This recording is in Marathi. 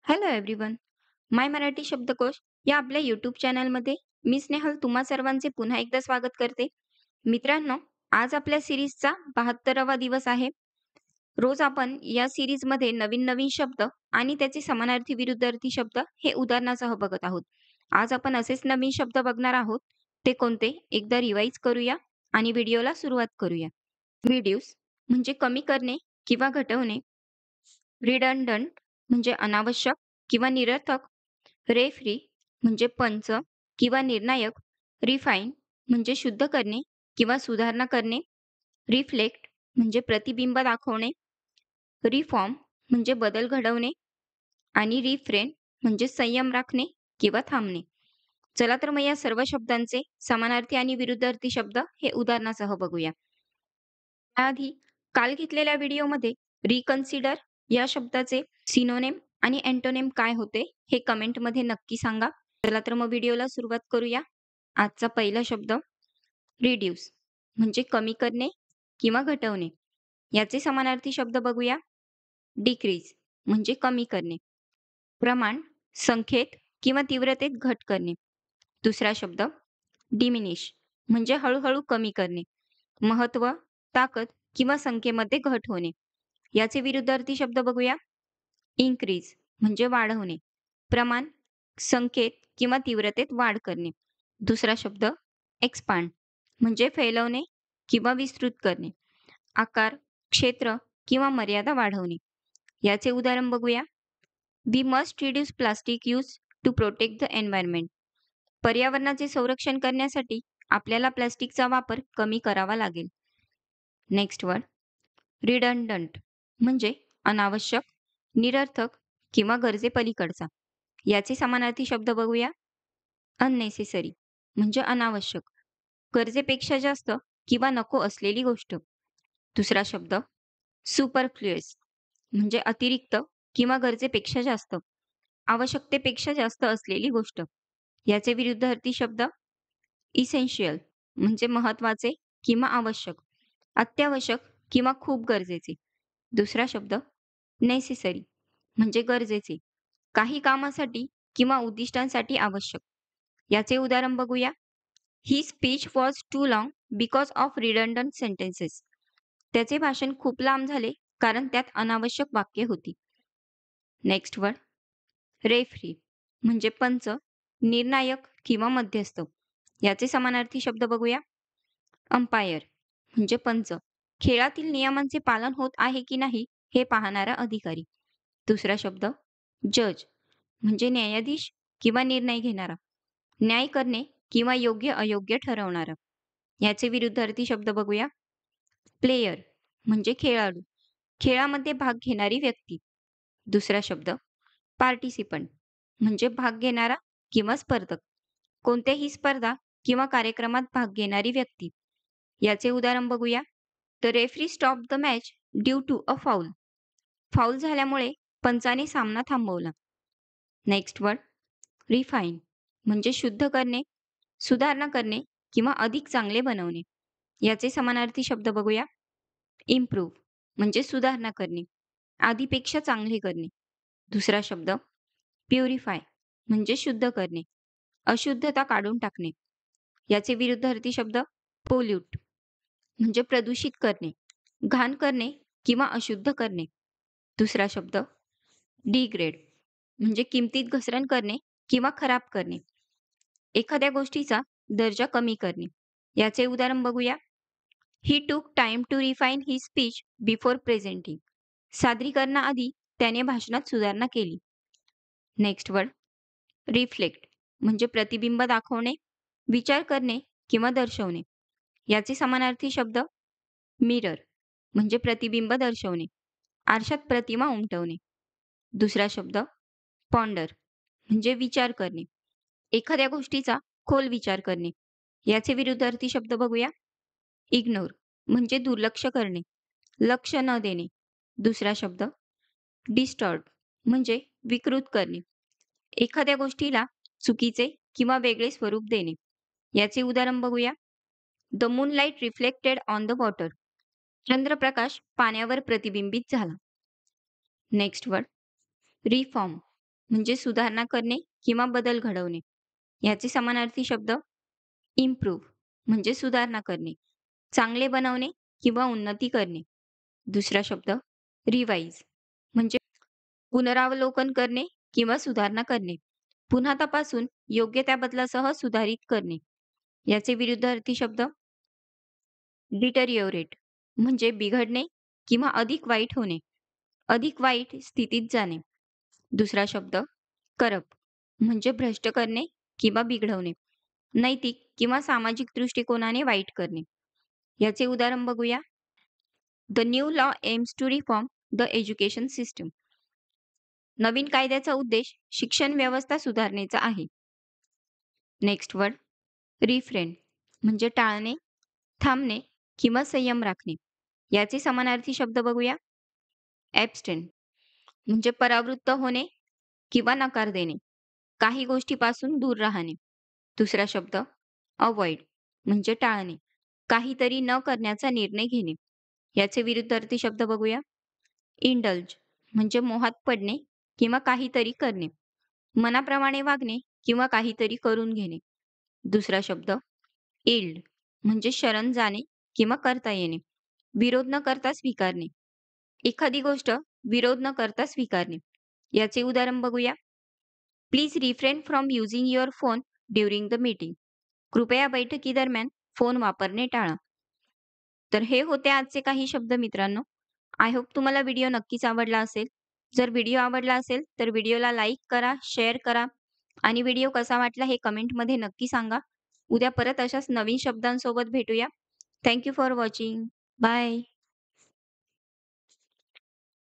Hello everyone. माय मराठी शब्दकोश या आपल्या यूट्यूब चॅनलमध्ये मी स्नेहल तुम्हा सर्वांचे पुन्हा एकदा स्वागत करते. मित्रांनो, आज आपल्या सिरीजचा 72वा दिवस आहे. रोज आपण या सिरीजमध्ये नवीन नवीन शब्द आणि त्याचे समानार्थी विरुद्धार्थी शब्द हे उदाहरणासह बघत आहोत. आज आपण असेच नवीन शब्द बघणार आहोत. ते कोणते एकदा रिवाईज करूया आणि व्हिडिओला सुरुवात करूया. रिड्यूस म्हणजे कमी करणे किंवा घटवणे. रिडंडंट म्हणजे अनावश्यक किंवा निरर्थक. रेफरी म्हणजे पंच किंवा निर्णायक. रिफाईन म्हणजे शुद्ध करणे किंवा सुधारणा करणे. रिफ्लेक्ट म्हणजे प्रतिबिंब दाखवणे. रिफॉर्म म्हणजे बदल घडवणे आणि रिफ्रेन म्हणजे संयम राखणे किंवा थांबणे. चला तर मग या सर्व शब्दांचे समानार्थी आणि विरुद्धार्थी शब्द हे उदाहरणासह बघूया. त्याआधी काल घेतलेल्या व्हिडिओमध्ये रिकन्सिडर या शब्दाचे सिनोनेम आणि अँटोनेम काय होते हे कमेंटमध्ये नक्की सांगा. चला तर मग व्हिडिओला सुरुवात करूया. आजचा पहिला शब्द रिड्यूस म्हणजे कमी करणे किंवा घटवणे. याचे समानार्थी शब्द बघूया. डिक्रीज म्हणजे कमी करणे. प्रमाण, संख्येत किंवा तीव्रतेत घट करणे. दुसरा शब्द डिमिनिश म्हणजे हळूहळू कमी करणे. महत्त्व, ताकद किंवा संख्येमध्ये घट होणे. याचे विरुद्धार्थी शब्द बघूया. इन्क्रीज म्हणजे वाढवणे. प्रमाण, संख्येत किंवा तीव्रतेत वाढ करणे. दुसरा शब्द एक्सपांड म्हणजे फैलवणे किंवा विस्तृत करणे. आकार, क्षेत्र किंवा मर्यादा वाढवणे. याचे उदाहरण बघूया. We must reduce plastic use to protect the environment. पर्यावरणाचे संरक्षण करण्यासाठी आपल्याला प्लास्टिकचा वापर कमी करावा लागेल. नेक्स्ट वर्ड रिडंडंट म्हणजे अनावश्यक, निरर्थक किंवा गरजेपलीकडचा. याचे समानार्थी शब्द बघूया. अननेसेसरी म्हणजे अनावश्यक, गरजेपेक्षा जास्त किंवा नको असलेली गोष्ट. दुसरा शब्द सुपरफ्लुअस म्हणजे अतिरिक्त किंवा गरजेपेक्षा जास्त, आवश्यकतेपेक्षा जास्त असलेली गोष्ट. याचे विरुद्धार्थी शब्द इसेन्शियल म्हणजे महत्वाचे किंवा आवश्यक, अत्यावश्यक किंवा खूप गरजेचे. दुसरा शब्द नेसेसरी म्हणजे गरजेचे, काही कामासाठी किंवा उद्दिष्टांसाठी आवश्यक. याचे उदाहरण बघूया. He speech was too long because of redundant sentences. त्याचे भाषण खूप लांब झाले कारण त्यात अनावश्यक वाक्ये होती. नेक्स्ट वर्ड रेफरी म्हणजे पंच, निर्णायक किंवा मध्यस्थ. याचे समानार्थी शब्द बघूया. अंपायर म्हणजे पंच, खेळातील नियमांचे पालन होत आहे की नाही हे पाहणारा अधिकारी. दुसरा शब्द जज म्हणजे न्यायाधीश किंवा निर्णय घेणारा, न्याय करणे किंवा योग्य अयोग्य ठरवणारा. याचे विरुद्धार्थी शब्द बघूया. प्लेयर म्हणजे खेळाडू, खेळामध्ये भाग घेणारी व्यक्ती. दुसरा शब्द पार्टिसिपंट म्हणजे भाग घेणारा किंवा स्पर्धक, कोणत्याही स्पर्धा किंवा कार्यक्रमात भाग घेणारी व्यक्ती. याचे उदाहरण बघूया. The referee stop the match due to a foul. Foul झाल्यामुळे पंचाने सामना थांबवला. नेक्स्ट वर्ड रिफाईन म्हणजे शुद्ध करणे, सुधारणा करणे किंवा अधिक चांगले बनवणे. याचे समानार्थी शब्द बघूया. इम्प्रूव्ह म्हणजे सुधारणा करणे, आधीपेक्षा चांगले करणे. दुसरा शब्द प्युरिफाय म्हणजे शुद्ध करणे, अशुद्धता काढून टाकणे. याचे विरुद्धार्थी शब्द पोल्यूट म्हणजे प्रदूषित करणे, घाण करणे किंवा अशुद्ध करणे. दुसरा शब्द डिग्रेड म्हणजे किमतीत घसरण करणे किंवा खराब करणे, एखाद्या गोष्टीचा दर्जा कमी करणे. याचे उदाहरण बघूया. He took time to refine he speech before presenting. सादरीकरणाआधी त्याने भाषणात सुधारणा केली. नेक्स्ट वर्ड रिफ्लेक्ट म्हणजे प्रतिबिंब दाखवणे, विचार करणे किंवा दर्शवणे. याचे समानार्थी शब्द मिरर म्हणजे प्रतिबिंब दर्शवणे, आरशात प्रतिमा उमटवणे. दुसरा शब्द पॉन्डर म्हणजे विचार करणे, एखाद्या गोष्टीचा खोल विचार करणे. याचे विरुद्धार्थी शब्द बघूया. इग्नोर म्हणजे दुर्लक्ष करणे, लक्ष न देणे. दुसरा शब्द डिस्टॉर्ट म्हणजे विकृत करणे, एखाद्या गोष्टीला चुकीचे किंवा वेगळे स्वरूप देणे. याचे उदाहरण बघूया. The moonlight reflected on the water. Chandraprakash पाण्यावर प्रतिबिंबित झाला. नेक्स्ट वर्ड रिफॉर्म म्हणजे सुधारणा करणे किंवा बदल घडवणे. याचे समानार्थी शब्द इम्प्रूव्ह म्हणजे सुधारणा करणे, चांगले बनवणे किंवा उन्नती करणे. दुसरा शब्द रिवाइज म्हणजे पुनरावलोकन करणे किंवा सुधारणा करणे. पुन्हा तपासून योग्य त्या बदलासह सुधारित करणे. याचे विरुद्धार्थी शब्द डिटरिओरेट म्हणजे बिघडणे किंवा अधिक वाईट होणे, अधिक वाईट स्थितीत जाणे. दुसरा शब्द करप्ट म्हणजे भ्रष्ट करणे किंवा बिघडवणे, नैतिक किंवा सामाजिक दृष्टिकोनाने वाईट करणे. याचे उदाहरण बघूया. The new law aims to reform the education system. नवीन कायद्याचा उद्देश शिक्षण व्यवस्था सुधारण्याचा आहे. नेक्स्ट वर्ड रिफ्रेन म्हणजे टाळणे, थांबणे किंवा संयम राखणे. याचे समानार्थी शब्द बघूया. ॲब्स्टेन म्हणजे परावृत्त होणे किंवा नकार देणे, काही गोष्टीपासून दूर राहणे. दुसरा शब्द अव्हॉइड म्हणजे टाळणे, काहीतरी न करण्याचा निर्णय घेणे. याचे विरुद्धार्थी शब्द बघूया. इंडल्ज म्हणजे मोहात पडणे किंवा काहीतरी करणे, मनाप्रमाणे वागणे किंवा काहीतरी करून घेणे. दुसरा शब्द इल्ड म्हणजे शरण जाणे किंवा करता येणे, विरोध न करता स्वीकारणे, एखादी गोष्ट विरोध न करता स्वीकारणे. याचे उदाहरण बघूया. Please refrain from using your phone during the meeting. कृपया बैठकीदरम्यान फोन वापरणे टाळा. तर हे होते आजचे काही शब्द मित्रांनो. आय होप तुम्हाला व्हिडिओ नक्कीच आवडला असेल. जर व्हिडिओ आवडला असेल तर व्हिडिओला लाईक करा, शेअर करा आणि व्हिडिओ कसा वाटला हे कमेंटमध्ये नक्की सांगा. उद्या परत अशाच नवीन शब्दांसोबत भेटूया. Thank you for watching. Bye.